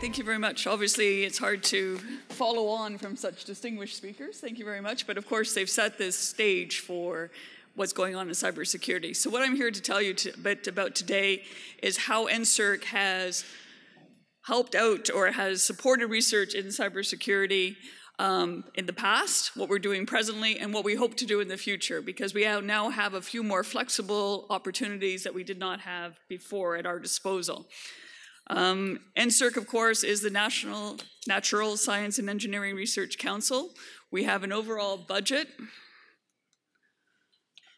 Thank you very much. Obviously, it's hard to follow on from such distinguished speakers. Thank you very much. But of course, they've set this stage for what's going on in cybersecurity. So what I'm here to tell you a bit about today is how NSERC has helped out or has supported research in cybersecurity in the past, what we're doing presently, and what we hope to do in the future, because we now have a few more flexible opportunities that we did not have before at our disposal. NSERC, of course, is the National Natural Science and Engineering Research Council. We have an overall budget,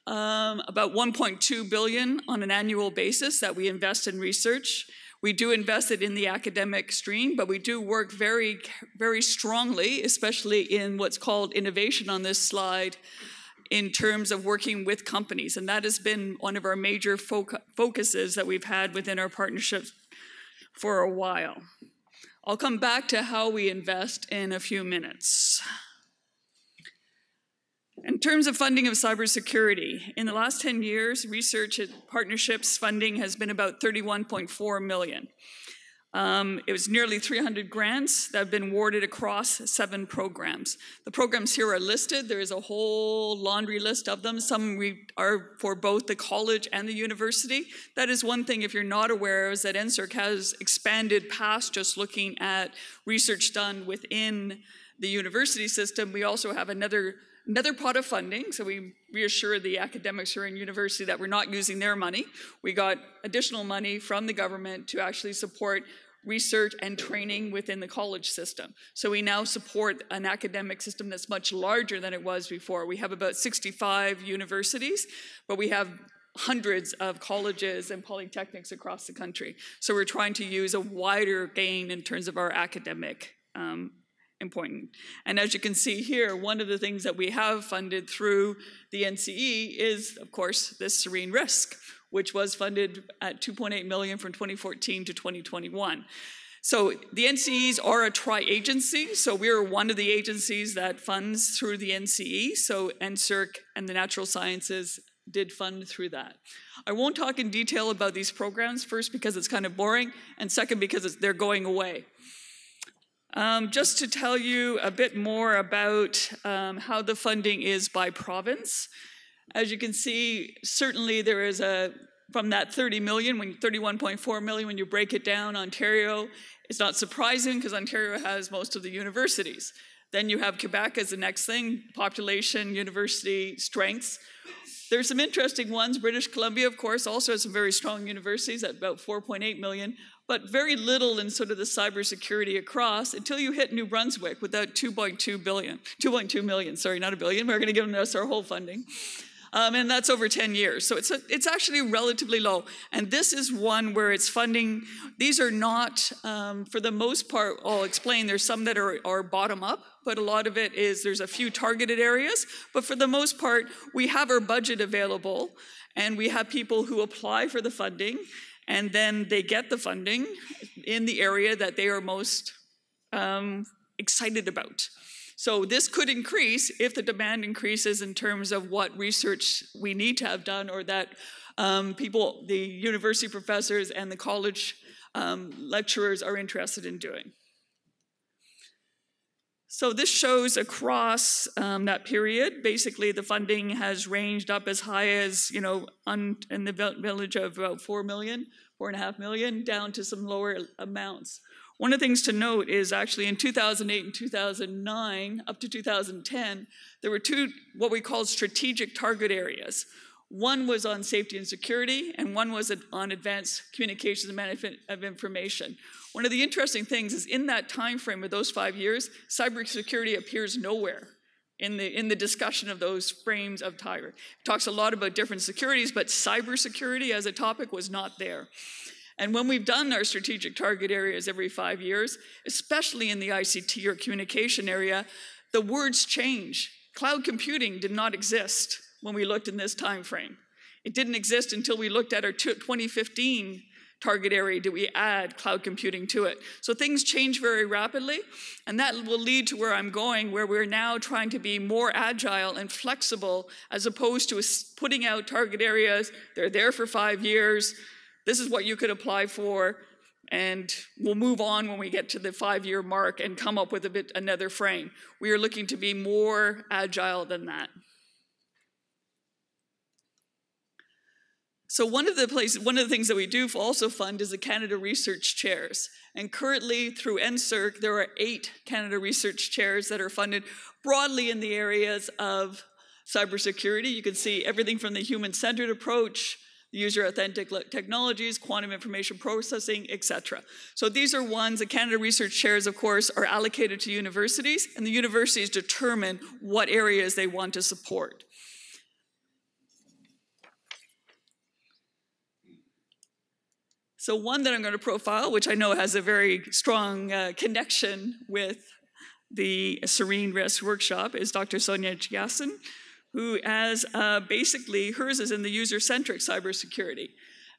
about $1.2 billion on an annual basis that we invest in research. We do invest it in the academic stream, but we do work very, very strongly, especially in what's called innovation on this slide, in terms of working with companies. And that has been one of our major focuses that we've had within our partnership for a while. I'll come back to how we invest in a few minutes. In terms of funding of cybersecurity, in the last 10 years, research and partnerships funding has been about $31.4 million. It was nearly 300 grants that have been awarded across 7 programs. The programs here are listed. There is a whole laundry list of them. Some are for both the college and the university. That is one thing, if you're not aware, is that NSERC has expanded past just looking at research done within the university system. We also have another pot of funding, so we reassure the academics who are in university that we're not using their money. We got additional money from the government to actually support research and training within the college system. So we now support an academic system that's much larger than it was before. We have about 65 universities, but we have hundreds of colleges and polytechnics across the country. So we're trying to use a wider gain in terms of our academic important. And as you can see here, one of the things that we have funded through the NCE is, of course, this SERENE-RISC, which was funded at $2.8 million from 2014 to 2021. So the NCEs are a tri-agency, so we're one of the agencies that funds through the NCE, so NSERC and the natural sciences did fund through that. I won't talk in detail about these programs, first because it's kind of boring, and second because they're going away. Just to tell you a bit more about how the funding is by province. As you can see, certainly there is from that 30 million, 31.4 million, when you break it down, Ontario is not surprising because Ontario has most of the universities. Then you have Quebec as the next thing, population, university strengths. There's some interesting ones. British Columbia, of course, also has some very strong universities at about 4.8 million, but very little in sort of the cybersecurity across until you hit New Brunswick with that 2.2 million, sorry, not a billion. We're going to give us our whole funding. And that's over 10 years. So it's actually relatively low. And this is one where it's funding. These are not, for the most part, I'll explain, there's some that are bottom up, but a lot of it is there's a few targeted areas. But for the most part, we have our budget available, and we have people who apply for the funding, and then they get the funding in the area that they are most excited about. So this could increase if the demand increases in terms of what research we need to have done, or that the university professors and the college lecturers are interested in doing. So this shows across that period, basically the funding has ranged up as high as, in the village of about 4 million, 4.5 million, down to some lower amounts. One of the things to note is actually in 2008 and 2009, up to 2010, there were 2 what we call strategic target areas. One was on safety and security, and one was on advanced communications and management of information. One of the interesting things is in that time frame of those 5 years, cybersecurity appears nowhere in the discussion of those frames of target. It talks a lot about different securities, but cybersecurity as a topic was not there. And when we've done our strategic target areas every 5 years, especially in the ICT or communication area, the words change. Cloud computing did not exist when we looked in this time frame. It didn't exist until we looked at our 2015 target area. Did we add cloud computing to it? So things change very rapidly, and that will lead to where I'm going, where we're now trying to be more agile and flexible as opposed to putting out target areas. They're there for 5 years. This is what you could apply for. and we'll move on when we get to the 5-year mark and come up with another frame. We are looking to be more agile than that. So one of the things that we do also fund is the Canada Research Chairs. And currently through NSERC, there are 8 Canada Research Chairs that are funded broadly in the areas of cybersecurity. You can see everything from the human-centered approach, user-authentic technologies, quantum information processing, etc. So these are ones, the Canada Research Chairs, of course, are allocated to universities, and the universities determine what areas they want to support. So one that I'm going to profile, which I know has a very strong connection with the SERENE-RISC workshop, is Dr. Sonia Chiasson, who has basically, hers is in the user-centric cybersecurity.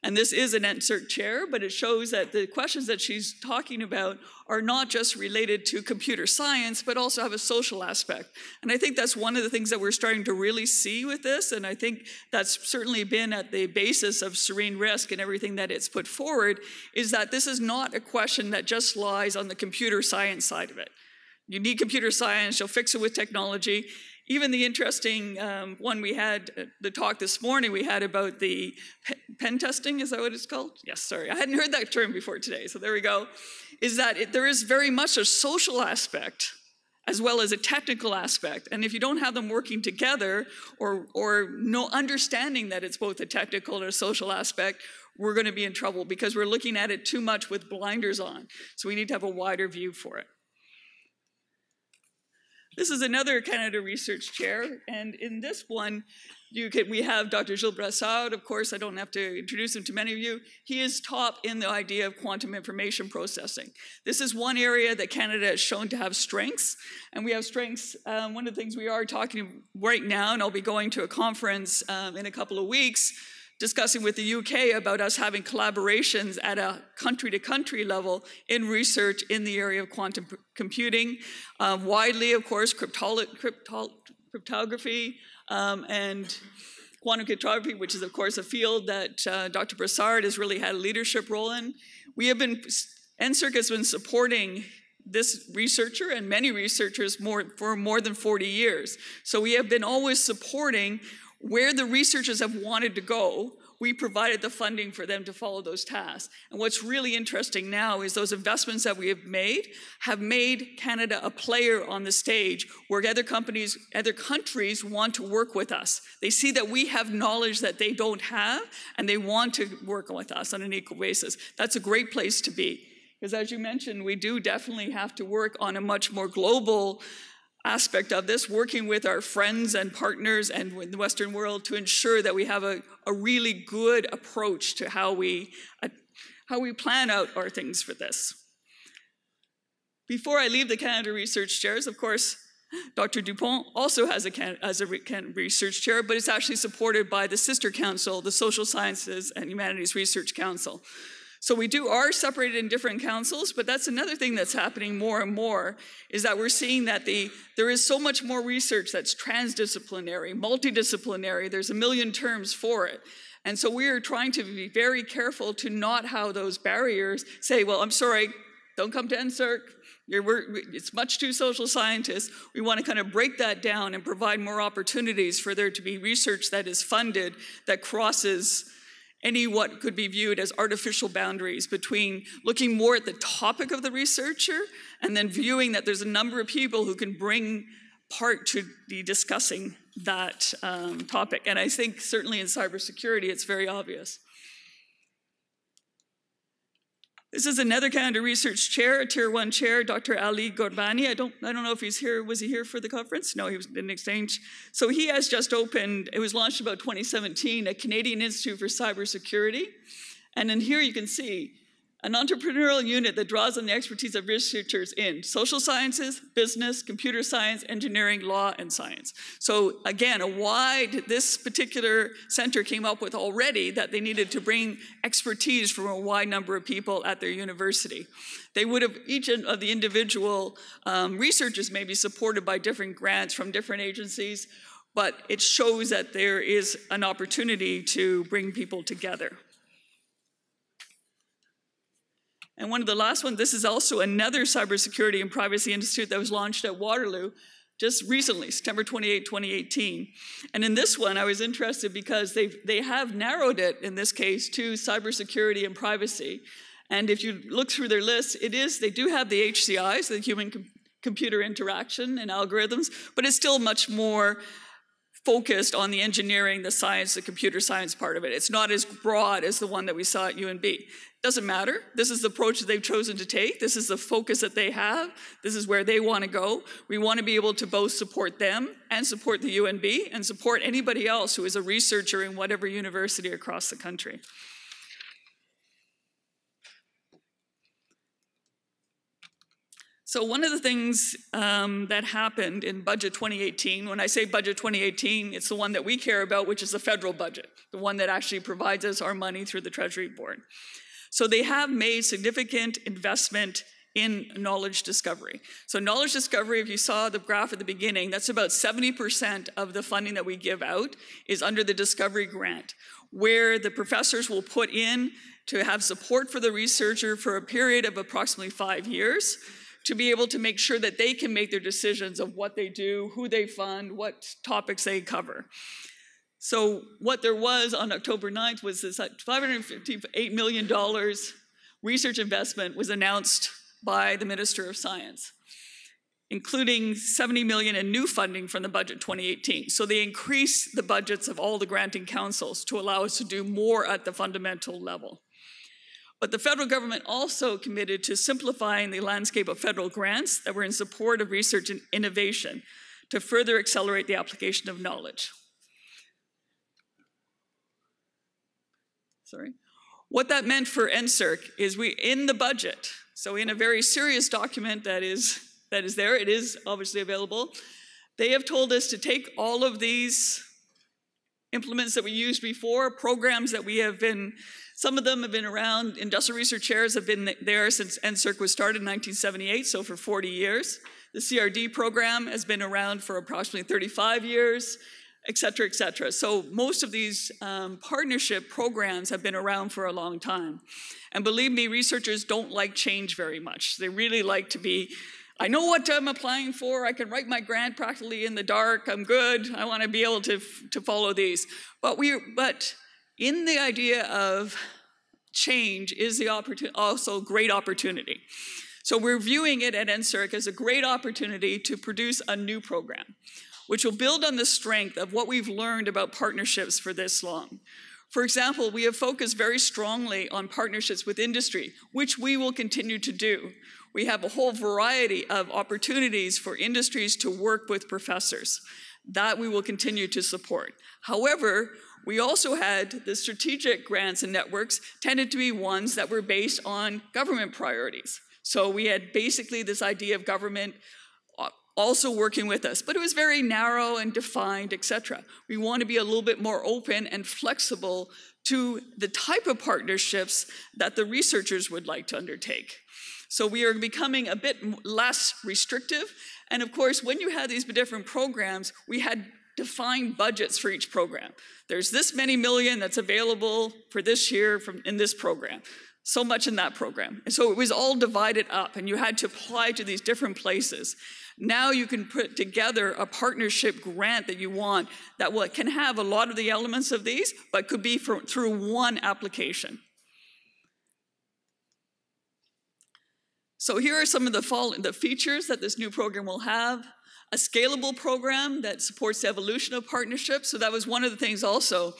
And this is an NSERC chair, but it shows that the questions that she's talking about are not just related to computer science, but also have a social aspect. And I think that's one of the things that we're starting to really see with this, and I think that's certainly been at the basis of SERENE-RISC and everything that it's put forward, is that this is not a question that just lies on the computer science side of it. You need computer science, you'll fix it with technology. Even the interesting one we had, the talk this morning we had about the pen testing, is that what it's called? Yes, sorry, I hadn't heard that term before today, so there we go. Is that there is very much a social aspect as well as a technical aspect. And if you don't have them working together or no understanding that it's both a technical and a social aspect, we're going to be in trouble because we're looking at it too much with blinders on. So we need to have a wider view for it. This is another Canada Research Chair, and in this one, we have Dr. Gilles Brassard. Of course, I don't have to introduce him to many of you. He is top in the idea of quantum information processing. This is one area that Canada has shown to have strengths, and we have strengths. One of the things we are talking right now, and I'll be going to a conference in a couple of weeks, discussing with the UK about us having collaborations at a country-to-country level in research in the area of quantum computing. Widely, of course, cryptography and quantum cryptography, which is, of course, a field that Dr. Brassard has really had a leadership role in. NSERC has been supporting this researcher and many researchers for more than 40 years. So we have been always supporting where the researchers have wanted to go. We provided the funding for them to follow those tasks. And what's really interesting now is those investments that we have made Canada a player on the stage where other countries want to work with us. They see that we have knowledge that they don't have, and they want to work with us on an equal basis. That's a great place to be. Because as you mentioned, we do definitely have to work on a much more global aspect of this, working with our friends and partners and with the Western world to ensure that we have a really good approach to how we plan out our things for this. Before I leave the Canada Research Chairs, of course, Dr. Dupont also has a Canada Research Chair, but it's actually supported by the sister council, the Social Sciences and Humanities Research Council. So we are separated in different councils, but that's another thing that's happening more and more, is that we're seeing that there is so much more research that's transdisciplinary, multidisciplinary. There's a million terms for it. And so we are trying to be very careful to not have those barriers say, well, I'm sorry, don't come to NSERC. It's much too social scientists. We want to kind of break that down and provide more opportunities for there to be research that is funded that crosses any what could be viewed as artificial boundaries between looking more at the topic of the researcher and then viewing that there's a number of people who can bring part to be discussing that topic. And I think certainly in cybersecurity, it's very obvious. This is another Canada Research Chair, a Tier 1 Chair, Dr. Ali Gorbani. I don't know if he's here. Was he here for the conference? No, he was in exchange. So he has just opened, it was launched about 2017, a Canadian Institute for Cybersecurity. And in here you can see an entrepreneurial unit that draws on the expertise of researchers in social sciences, business, computer science, engineering, law, and science. So again, this particular center came up with already that they needed to bring expertise from a wide number of people at their university. They would have, each of the individual researchers may be supported by different grants from different agencies, but it shows that there is an opportunity to bring people together. And one of the last ones, this is also another Cybersecurity and Privacy Institute that was launched at Waterloo just recently, September 28, 2018. And in this one, I was interested because they have narrowed it, in this case, to cybersecurity and privacy. And if you look through their list, they do have the HCIs, the human-computer interaction and algorithms, but it's still much more focused on the engineering, the science, the computer science part of it. It's not as broad as the one that we saw at UNB. Doesn't matter. This is the approach that they've chosen to take. This is the focus that they have. This is where they want to go. We want to be able to both support them and support the UNB and support anybody else who is a researcher in whatever university across the country. So one of the things that happened in Budget 2018, when I say Budget 2018, it's the one that we care about, which is the federal budget, the one that actually provides us our money through the Treasury Board. So they have made significant investment in knowledge discovery. So knowledge discovery, if you saw the graph at the beginning, that's about 70% of the funding that we give out is under the Discovery Grant, where the professors will put in to have support for the researcher for a period of approximately 5 years, to be able to make sure that they can make their decisions of what they do, who they fund, what topics they cover. So what there was on October 9th was this $558 million research investment was announced by the Minister of Science, including $70 million in new funding from the budget 2018. So they increased the budgets of all the granting councils to allow us to do more at the fundamental level. But the federal government also committed to simplifying the landscape of federal grants that were in support of research and innovation to further accelerate the application of knowledge. What that meant for NSERC is in the budget, so in a very serious document that is there, it is obviously available, they have told us to take all of these implements that we used before, programs that we have been, some of them have been around, industrial research chairs have been there since NSERC was started in 1978, so for 40 years. The CRD program has been around for approximately 35 years, et cetera, et cetera. So most of these partnership programs have been around for a long time. And believe me, researchers don't like change very much. They really like to be, I know what I'm applying for, I can write my grant practically in the dark, I'm good, I want to be able to follow these. But in the idea of change is the also great opportunity. So we're viewing it at NSERC as a great opportunity to produce a new program, which will build on the strength of what we've learned about partnerships for this long. For example, we have focused very strongly on partnerships with industry, which we will continue to do. We have a whole variety of opportunities for industries to work with professors. That we will continue to support. However, we also had the strategic grants and networks tended to be ones that were based on government priorities. So we had basically this idea of government also working with us, but it was very narrow and defined, et cetera. We want to be a little bit more open and flexible to the type of partnerships that the researchers would like to undertake. So we are becoming a bit less restrictive. And of course, when you had these different programs, we had defined budgets for each program. There's this many million that's available for this year in this program, so much in that program. And so it was all divided up and you had to apply to these different places. Now you can put together a partnership grant that you want that can have a lot of the elements of these, but could be through one application. So here are some of the features that this new program will have. A scalable program that supports the evolution of partnerships. So that was one of the things also,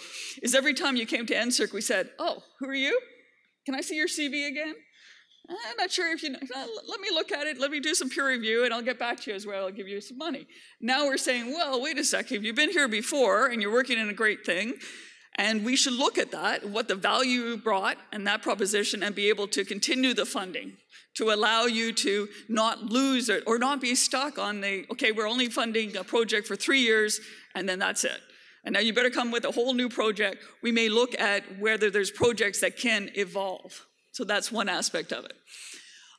is every time you came to NSERC, we said, oh, who are you? Can I see your CV again? I'm not sure if you know, let me look at it, let me do some peer review and I'll get back to you as well, I'll give you some money. Now we're saying, well, wait a second, you've been here before and you're working in a great thing, and we should look at that, what the value you brought and that proposition, and be able to continue the funding to allow you to not lose it or not be stuck on okay, we're only funding a project for 3 years and then that's it. And now you better come with a whole new project. We may look at whether there's projects that can evolve. So that's one aspect of it.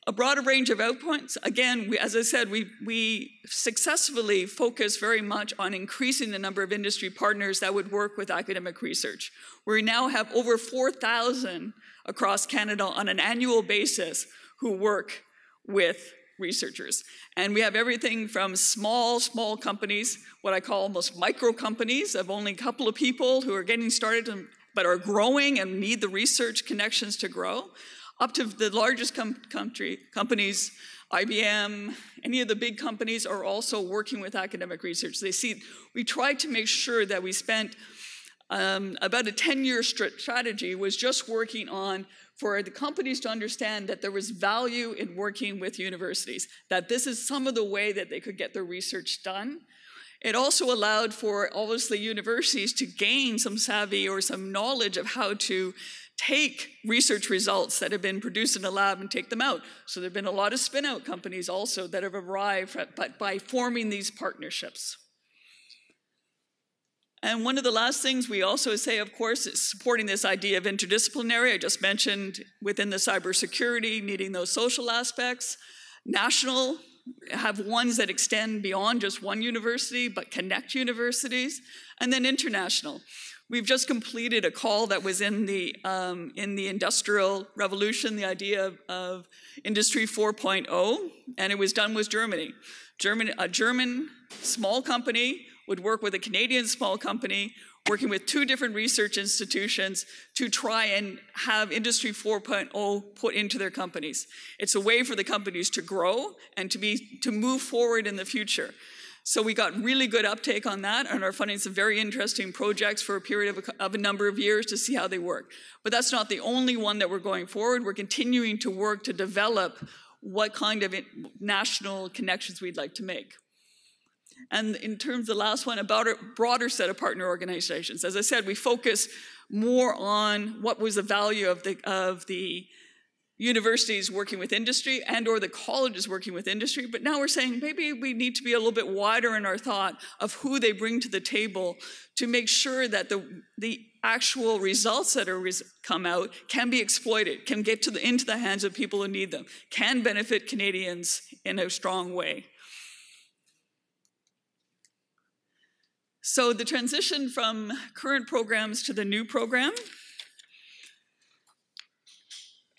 A broader range of outputs. Again, as I said, we successfully focus very much on increasing the number of industry partners that would work with academic research. We now have over 4,000 across Canada on an annual basis who work with researchers. And we have everything from small companies, what I call almost micro companies of only a couple of people who are getting started but are growing and need the research connections to grow, up to the largest companies, IBM, any of the big companies are also working with academic research. We tried to make sure that we spent about a 10-year strategy was just working on for the companies to understand that there was value in working with universities, that this is some of the way that they could get their research done. It also allowed for, obviously, universities to gain some savvy or some knowledge of how to take research results that have been produced in a lab and take them out. So there have been a lot of spin-out companies also that have arrived by forming these partnerships. And one of the last things we also say, of course, is supporting this idea of interdisciplinary. I just mentioned within the cybersecurity, needing those social aspects. National, have ones that extend beyond just one university, but connect universities. And then international. We've just completed a call that was in the Industrial Revolution, the idea of Industry 4.0, and it was done with Germany. A German small company would work with a Canadian small company, working with two different research institutions to try and have Industry 4.0 put into their companies. It's a way for the companies to grow and to move forward in the future. So we got really good uptake on that and are funding some very interesting projects for a period of a number of years to see how they work. But that's not the only one that we're going forward. We're continuing to work to develop what kind of national connections we'd like to make. And in terms of the last one, about a broader set of partner organizations. As I said, we focus more on what was the value of the universities working with industry and or the colleges working with industry, but now we're saying maybe we need to be a little bit wider in our thought of who they bring to the table to make sure that the actual results that come out can be exploited, can get into the hands of people who need them, can benefit Canadians in a strong way. So the transition from current programs to the new program.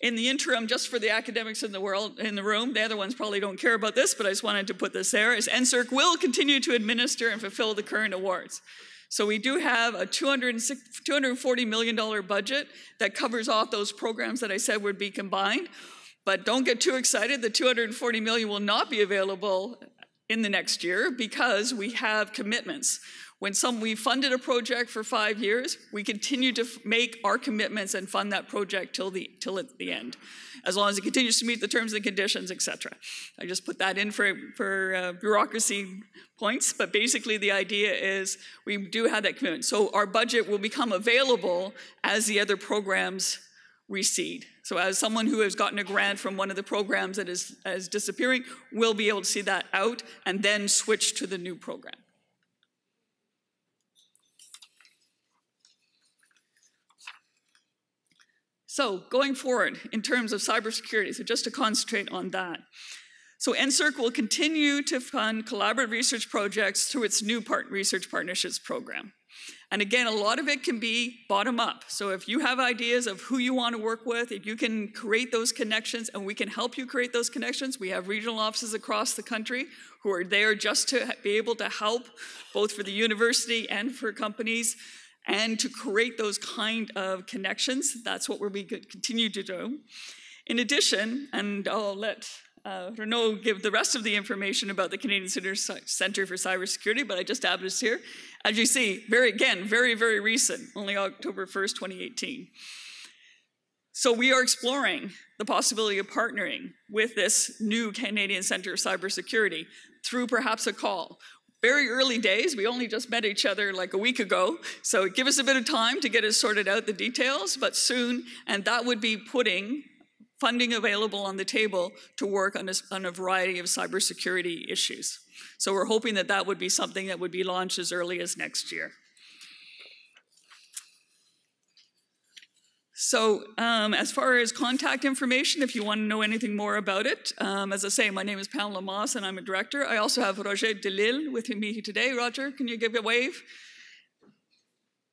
In the interim, just for the academics in the room, the other ones probably don't care about this, but I just wanted to put this there, is NSERC will continue to administer and fulfill the current awards. So we do have a $240 million budget that covers off those programs that I said would be combined. But don't get too excited, the $240 million will not be available in the next year because we have commitments. When we funded a project for 5 years, we continue to make our commitments and fund that project till the end, as long as it continues to meet the terms and conditions, etc. I just put that in for bureaucracy points, but basically the idea is we do have that commitment. So our budget will become available as the other programs recede. So as someone who has gotten a grant from one of the programs that is disappearing, we'll be able to see that out and then switch to the new program. So going forward in terms of cybersecurity, so just to concentrate on that. So NSERC will continue to fund collaborative research projects through its new research partnerships program. And again, a lot of it can be bottom up. So if you have ideas of who you want to work with, if you can create those connections and we can help you create those connections, we have regional offices across the country who are there just to be able to help both for the university and for companies and to create those kind of connections. That's what we'll continue to do. In addition, and I'll let Renaud give the rest of the information about the Canadian Centre for Cybersecurity, but I just added this here. As you see, very, very recent, only October 1st, 2018. So we are exploring the possibility of partnering with this new Canadian Centre of Cybersecurity through perhaps a call. Very early days, we only just met each other like a week ago, so give us a bit of time to get us sorted out the details, but soon, and that would be putting funding available on the table to work on a variety of cybersecurity issues. So we're hoping that that would be something that would be launched as early as next year. So as far as contact information, if you want to know anything more about it, as I say, my name is Pamela Moss and I'm a director. I also have Roger Delille with me today. Roger, can you give a wave?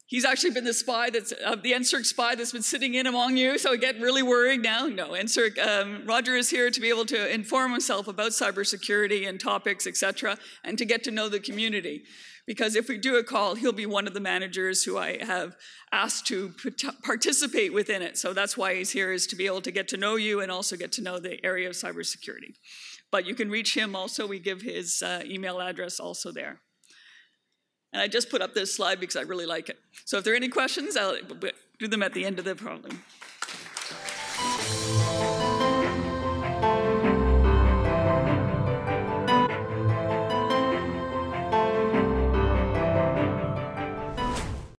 He's actually been the spy that's, the NSERC spy that's been sitting in among you, so I get really worried now. No, NSERC, Roger is here to be able to inform himself about cybersecurity and topics, etc., and to get to know the community. Because if we do a call, he'll be one of the managers who I have asked to participate within it. So that's why he's here, is to be able to get to know you and also get to know the area of cybersecurity. But you can reach him also. We give his email address also there. And I just put up this slide because I really like it. So if there are any questions, I'll do them at the end of the problem.